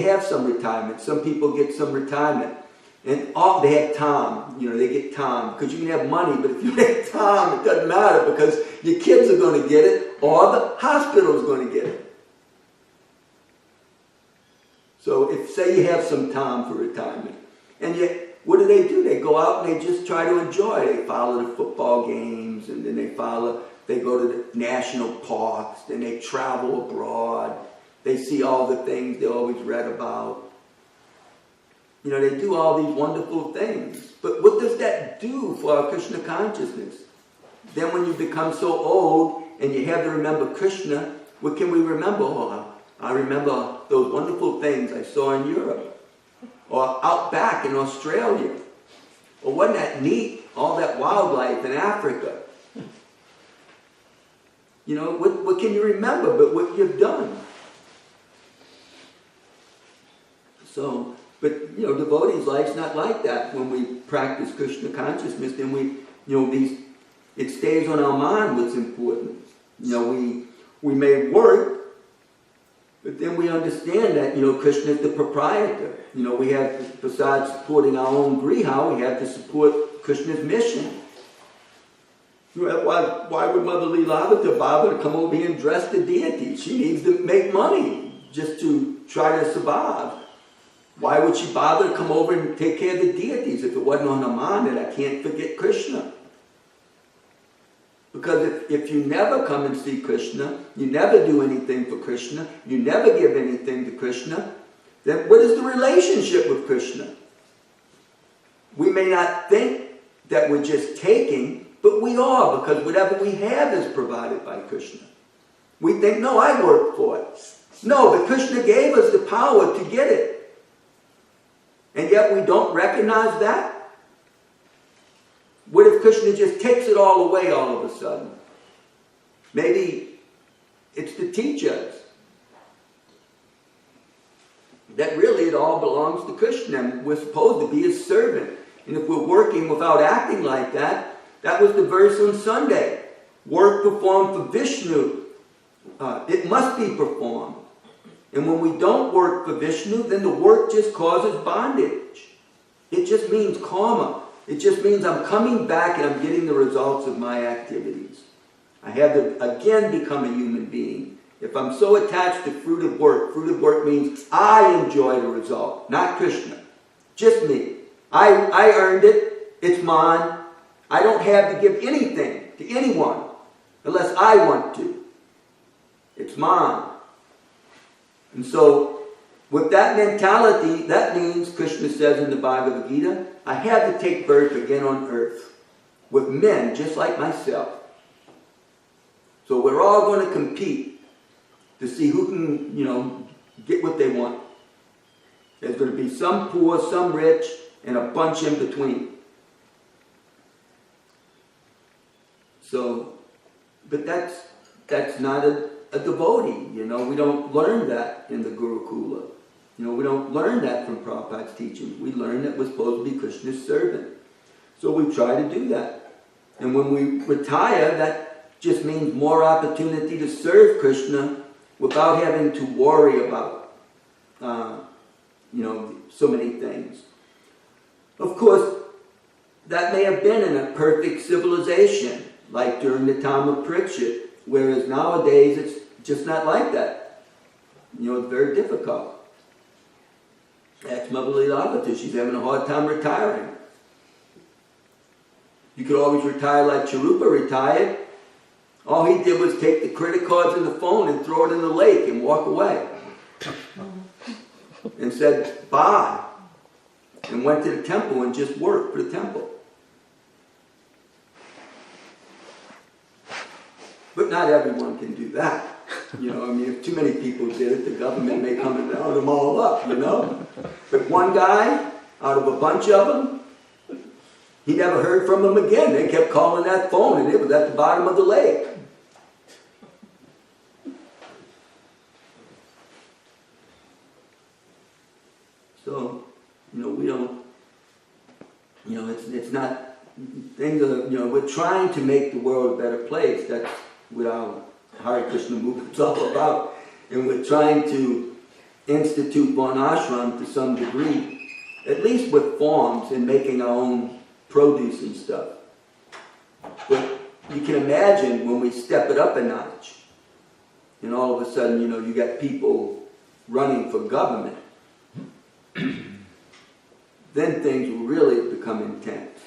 have some retirement. Some people get some retirement. And they have time. They get time. Because you can have money, but if you have time, it doesn't matter because your kids are going to get it or the hospital is going to get it. So, say you have some time for retirement. And yet, what do? They go out and they just try to enjoy. They follow the football games, and then they go to the national parks, then they travel abroad. They see all the things they always read about. They do all these wonderful things. But what does that do for our Krishna consciousness? Then when you become so old and you have to remember Krishna, what can we remember? Oh, I remember those wonderful things I saw in Europe. Or out back in Australia. Or wasn't that neat? All that wildlife in Africa. What can you remember but what you've done? So, but devotees' life's not like that. When we practice Krishna consciousness, then it stays on our mind what's important. We may work, but then we understand that, Krishna is the proprietor. We have, besides supporting our own griha, we have to support Krishna's mission. Why would Mother Leelavata bother to come over here and dress the deity? She needs to make money just to try to survive. Why would she bother to come over and take care of the deities if it wasn't on her mind that I can't forget Krishna? Because if you never come and see Krishna, you never do anything for Krishna, you never give anything to Krishna, then what is the relationship with Krishna? We may not think that we're just taking, but we are, because whatever we have is provided by Krishna. We think, no, I worked for it. No, but Krishna gave us the power to get it. And yet we don't recognize that? What if Krishna just takes it all away all of a sudden? Maybe it's to teach us that really it all belongs to Krishna and we're supposed to be his servant. And if we're working without acting like that, that was the verse on Sunday. Work performed for Vishnu. It must be performed. And when we don't work for Vishnu, then the work just causes bondage. It just means karma. It just means I'm coming back and I'm getting the results of my activities. I have to again become a human being. If I'm so attached to fruit of work means I enjoy the result, not Krishna. Just me. I earned it. It's mine. I don't have to give anything to anyone unless I want to. It's mine. And so, with that mentality, that means, Krishna says in the Bhagavad Gita, I had to take birth again on earth with men just like myself. So we're all going to compete to see who can, get what they want. There's going to be some poor, some rich, and a bunch in between. So, but that's not a devotee, you know. We don't learn that in the Gurukula. You know, we don't learn that from Prabhupada's teachings. We learn that we're supposed to be Krishna's servant. So we try to do that. And when we retire, that just means more opportunity to serve Krishna without having to worry about, you know, so many things. Of course, that may have been in a perfect civilization, like during the time of Parikshit, whereas nowadays it's just not like that. You know, it's very difficult. That's Mother Leelavati. She's having a hard time retiring. You could always retire like Charupa retired. All he did was take the credit cards and the phone and throw it in the lake and walk away. And said, bye. And went to the temple and just worked for the temple. But not everyone can do that. You know, I mean, if too many people did it, the government may come and round them all up, you know. But one guy, out of a bunch of them, he never heard from them again. They kept calling that phone, and it was at the bottom of the lake. So, you know, we don't, you know, it's not, things are, you know, we're trying to make the world a better place. That's what our Hare Krishna movement's all about. And we're trying to institute Varnashram to some degree, at least with forms and making our own produce and stuff. But you can imagine when we step it up a notch, and all of a sudden, you know, you got people running for government, then things will really become intense.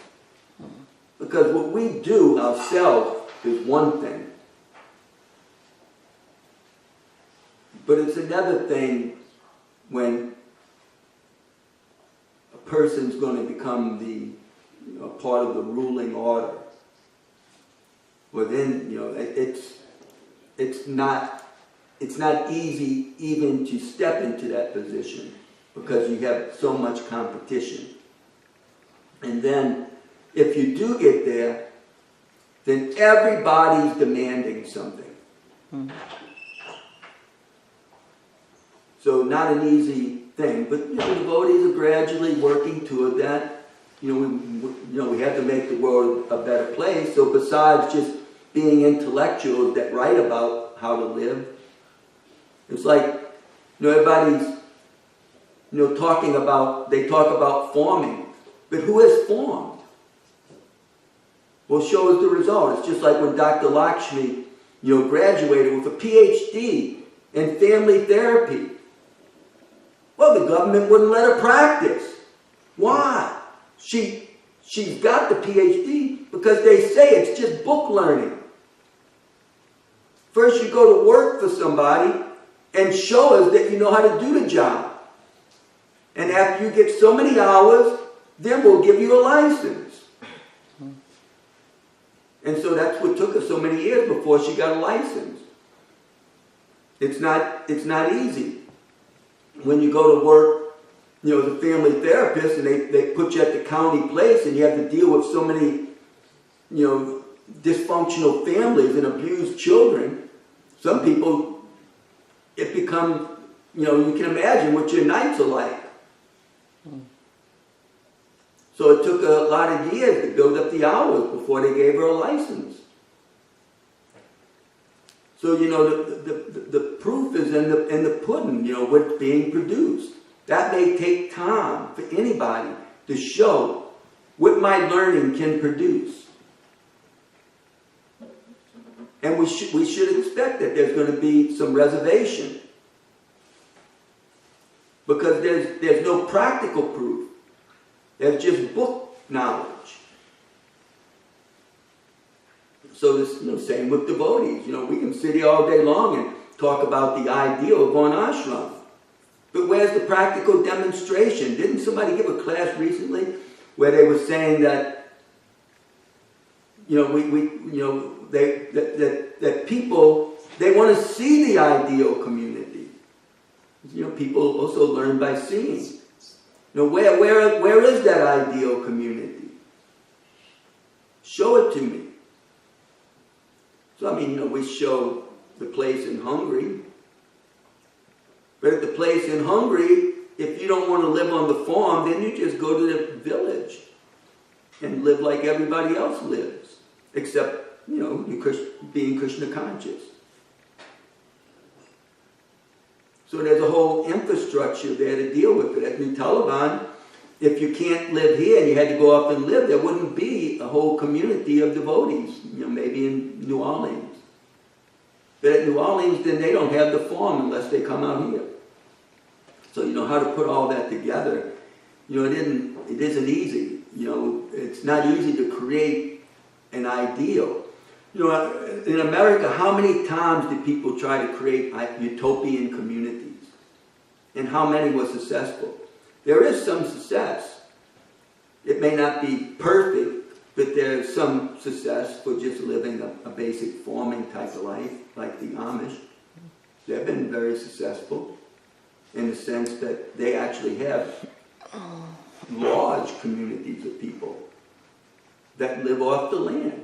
Because what we do ourselves is one thing. But it's another thing when a person's going to become the, you know, part of the ruling order. Well, then, you know, it's not easy even to step into that position because you have so much competition. And then, if you do get there, then everybody's demanding something. So not an easy thing, but you know, devotees are gradually working toward that. You know, we have to make the world a better place. So besides just being intellectuals that write about how to live, it's like, you know, everybody's, you know, they talk about forming, but who has formed? Well, show us the result. It's just like when Dr. Lakshmi, you know, graduated with a PhD in family therapy. Well, the government wouldn't let her practice. Why? She's got the PhD because they say it's just book learning. First you go to work for somebody and show us that you know how to do the job. And after you get so many hours, then we'll give you a license. And so that's what took her so many years before she got a license. It's not easy. When you go to work, you know, as a family therapist, and they put you at the county place, and you have to deal with so many, you know, dysfunctional families and abused children. Some people, it becomes, you know, you can imagine what your nights are like. So it took a lot of years to build up the hours before they gave her a license. So, you know, the proof is in the pudding, you know, what's being produced. That may take time for anybody to show what my learning can produce. And we should expect that there's going to be some reservation. Because there's no practical proof. There's just book knowledge. So this, you know, same with devotees. You know, we can sit here all day long and talk about the ideal of varnashram. But where's the practical demonstration? Didn't somebody give a class recently where they were saying that, you know, that people, they want to see the ideal community. You know, people also learn by seeing. Where is that ideal community? Show it to me. So, we show the place in Hungary. But at the place in Hungary, if you don't want to live on the farm, then you just go to the village and live like everybody else lives. Except, you being Krishna conscious. So there's a whole infrastructure there to deal with it. At New Talavana, if you can't live here and you had to go up and live, there wouldn't be a whole community of devotees, maybe in New Orleans. But at New Orleans, then they don't have the farm unless they come out here. So, how to put all that together, it isn't easy. It's not easy to create an ideal. In America, how many times did people try to create utopian communities? And how many were successful? There is some success. It may not be perfect, but there's some success for just living a basic farming type of life, like the Amish. They've been very successful in the sense that they actually have large communities of people that live off the land.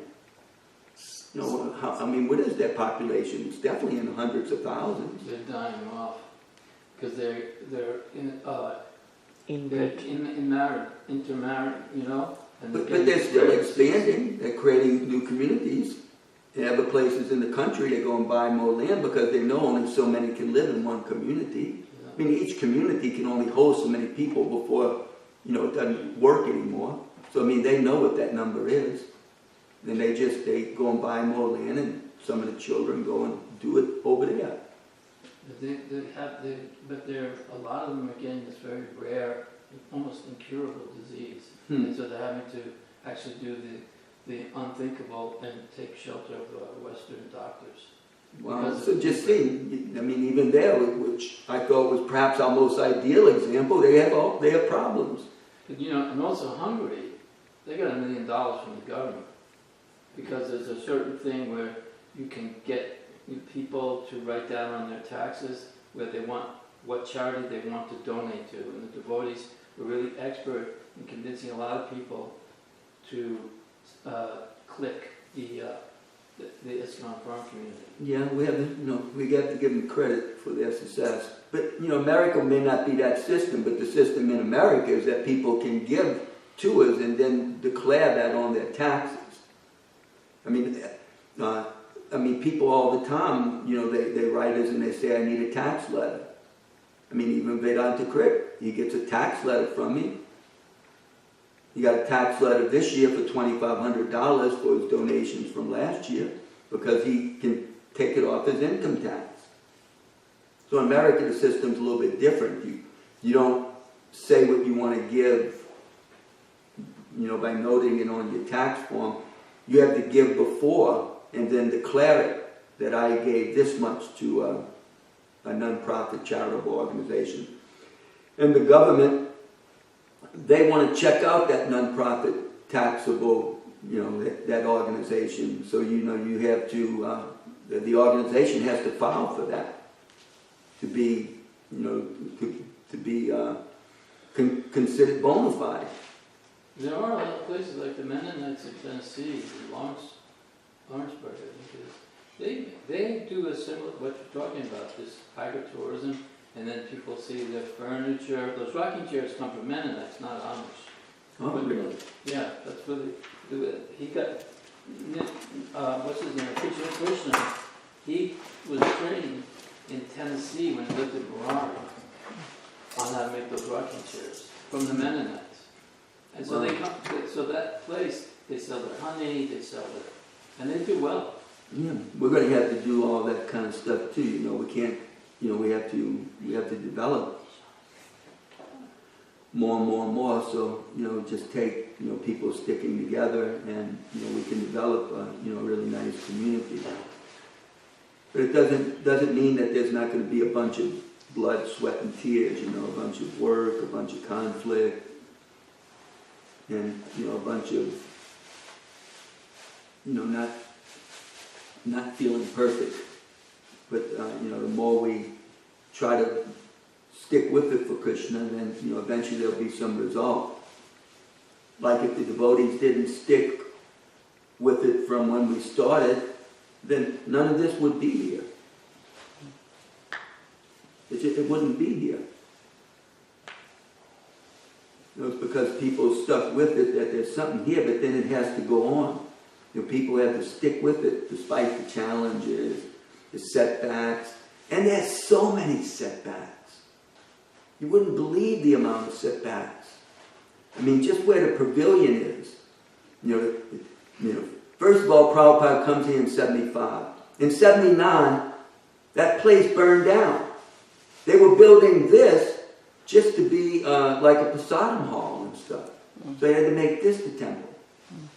What is their population? It's definitely in the hundreds of thousands. They're dying off because they're intermarried, And But they're still expanding. They're creating new communities. In other places in the country, they go and buy more land because they know only so many can live in one community. Each community can only hold so many people before, it doesn't work anymore. So, they know what that number is. Then they go and buy more land, and some of the children go and do it over there. But there a lot of them are getting this very rare, almost incurable disease. And so they're having to actually do the unthinkable and take shelter of Western doctors. Wow. So just see, even there, which I thought was perhaps our most ideal example, they have problems. But, and also Hungary, they got $1 million from the government because there's a certain thing where you can get people to write down on their taxes where they want what charity they want to donate to, and the devotees were really expert in convincing a lot of people to click the ISKCON farm community. Yeah, we have to give them credit for their success. But America may not be that system, but the system in America is that people can give to us and then declare that on their taxes. People all the time, they write us and they say, I need a tax letter. Even Vedanta Krit, he gets a tax letter from me. He got a tax letter this year for $2,500 for his donations from last year because he can take it off his income tax. So in America, the system's a little bit different. You don't say what you want to give, by noting it on your tax form. You have to give before and then declare it that I gave this much to a non-profit charitable organization. And the government, they want to check out that non-profit taxable, that organization. So, you have to, the organization has to file for that to be, considered bona fide. There are other places like the Mennonites in Tennessee, Lawrenceburg, I think they do a similar, what you're talking about, this agritourism, and then people see their furniture. Those rocking chairs come from Mennonites, not Amish. Oh, really? Yeah, that's really, he got, what's his name, Krishna. He was trained in Tennessee when he lived in Ferrari on how to make those rocking chairs from the Mennonites. And so they come, so that place, they sell their honey, they sell it, and they do well. Yeah, we're going to have to do all that kind of stuff too. We can't. We have to develop more and more and more. So just take people sticking together, and we can develop a really nice community. But it doesn't mean that there's not going to be a bunch of blood, sweat, and tears. A bunch of work, a bunch of conflict, and a bunch of not feeling perfect. But the more we try to stick with it for Krishna, then eventually there'll be some result. Like if the devotees didn't stick with it from when we started, then none of this would be here. It wouldn't be here. It's because people stuck with it that there's something here, but then it has to go on. People have to stick with it despite the challenges, the setbacks, and there's so many setbacks. You wouldn't believe the amount of setbacks. I mean, just where the pavilion is. First of all, Prabhupada comes here in 75. In 79, that place burned down. They were building this just to be like a prasadam hall and stuff. So they had to make this the temple.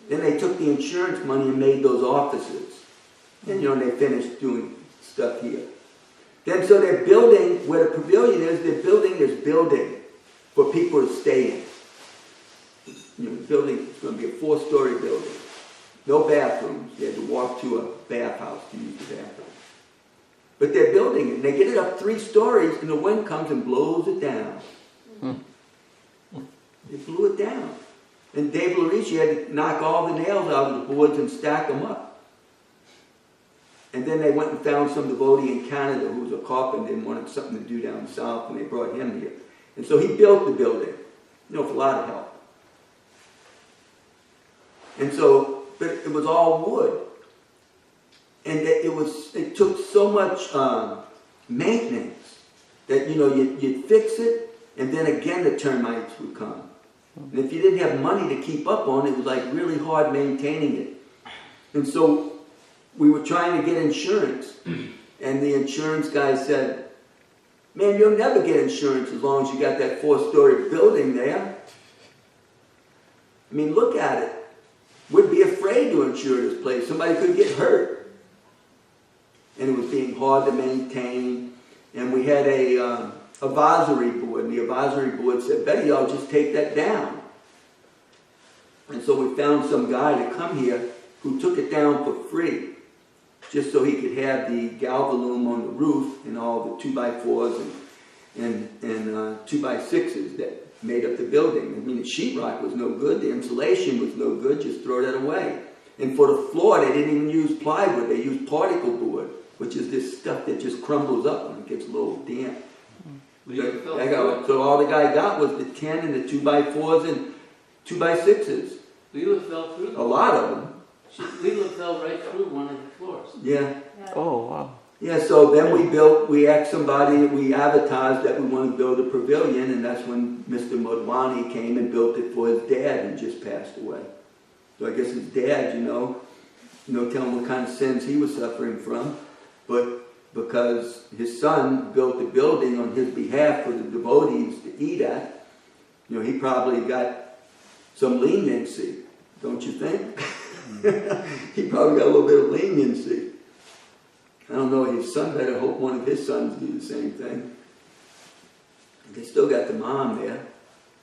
Then they took the insurance money and made those offices. And they finished doing stuff here. Then so they're building, where the pavilion is, they're building this building for people to stay in. The building is going to be a 4-story building. No bathrooms. You had to walk to a bathhouse to use the bathroom. But they're building it, and they get it up 3 stories, and the wind comes and blows it down. They blew it down. And Dave Larici had to knock all the nails out of the boards and stack them up. And then they went and found some devotee in Canada who was a carpenter and wanted something to do down south, and they brought him here. And so he built the building, with a lot of help. And so, but it was all wood. And it took so much maintenance that, you'd fix it, and then again the termites would come. And if you didn't have money to keep up on it, it was like really hard maintaining it. And so we were trying to get insurance, and the insurance guy said, "Man, you'll never get insurance as long as you got that 4-story building there. I mean, look at it. We'd be afraid to insure this place. Somebody could get hurt." And it was being hard to maintain. And we had a advisory board, and the advisory board said, "Better y'all just take that down." And so we found some guy to come here who took it down for free, just so he could have the galvalume on the roof and all the 2x4s and 2x6s that made up the building. I mean, the sheetrock was no good, the insulation was no good, just throw that away. And for the floor, they didn't even use plywood, they used particle board, which is this stuff that just crumbles up when it gets a little damp. So all the guy got was the 10 and the 2x4s and 2x6s. Leela fell through them. A lot of them. Leela fell right through one of the floors. Yeah. Oh, wow. Yeah, so then we asked somebody, we advertised that we want to build a pavilion, and that's when Mr. Modwani came and built it for his dad who just passed away. So I guess his dad, tell him what kind of sins he was suffering from, but because his son built the building on his behalf for the devotees to eat at, he probably got some leniency, don't you think? He probably got a little bit of leniency. I don't know, his son better hope one of his sons do the same thing. They still got the mom there.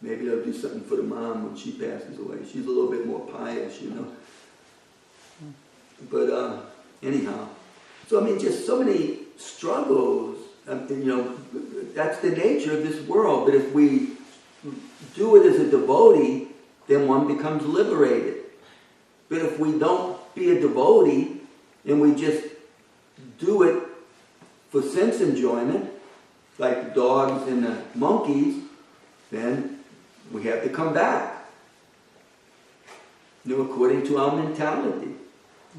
Maybe they'll do something for the mom when she passes away. She's a little bit more pious, But anyhow, so I mean, just so many struggles. That's the nature of this world. But if we do it as a devotee, then one becomes liberated. But if we don't be a devotee and we just do it for sense enjoyment, like the dogs and the monkeys, then we have to come back. According to our mentality.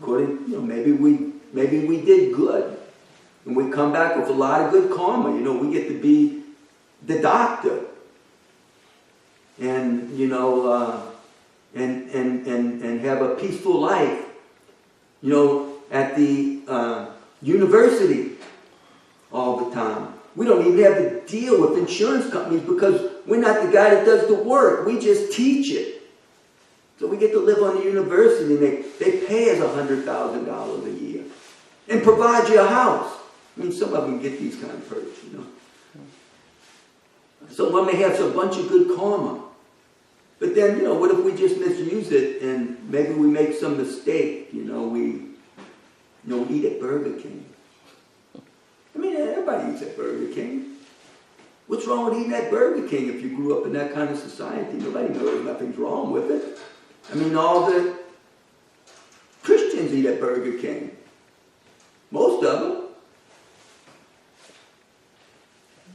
Maybe we did good. And we come back with a lot of good karma. We get to be the doctor. And, and have a peaceful life, at the university all the time. We don't even have to deal with insurance companies because we're not the guy that does the work. We just teach it. So we get to live on the university, and they pay us $100,000 a year and provide you a house. I mean, some of them get these kind of perks, So one may have a bunch of good karma. But then, what if we just misuse it and maybe we make some mistake, we eat at Burger King. I mean, everybody eats at Burger King. What's wrong with eating that Burger King if you grew up in that kind of society? Nobody knows nothing's wrong with it. I mean, all the Christians eat at Burger King. Most of them.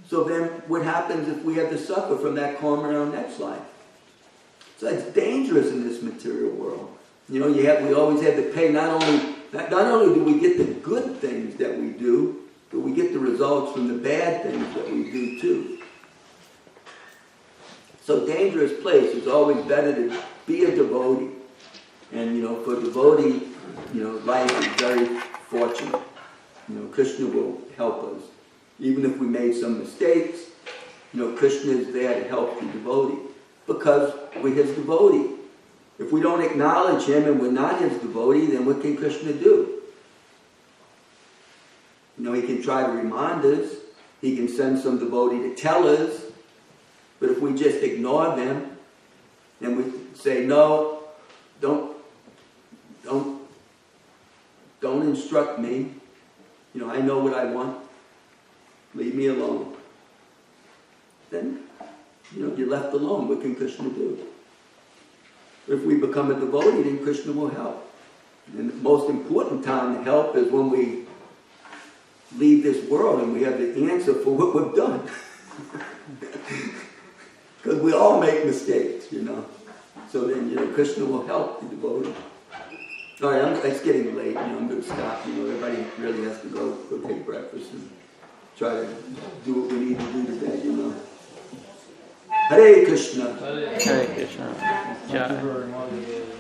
So then what happens if we have to suffer from that karma in our next life? So it's dangerous in this material world. You know, we always have to pay. Not only do we get the good things that we do, but we get the results from the bad things that we do too. So dangerous place. It's always better to be a devotee. And, you know, for a devotee, you know, life is very fortunate. You know, Krishna will help us. Even if we made some mistakes, you know, Krishna is there to help the devotee. Because we're his devotee. If we don't acknowledge him and we're not his devotee, then what can Krishna do? You know, he can try to remind us. He can send some devotee to tell us. But if we just ignore them and we say, no, don't instruct me. You know, I know what I want. Leave me alone. Then, you know, you're left alone. What can Krishna do? If we become a devotee, then Krishna will help. And the most important time to help is when we leave this world and we have the answer for what we've done. Because we all make mistakes, you know. So then, you know, Krishna will help the devotee. All right, it's getting late. You know, I'm going to stop. You know, everybody really has to go take breakfast and try to do what we need to do today, you know. Hare Krishna. Hare Krishna. Thank you very much.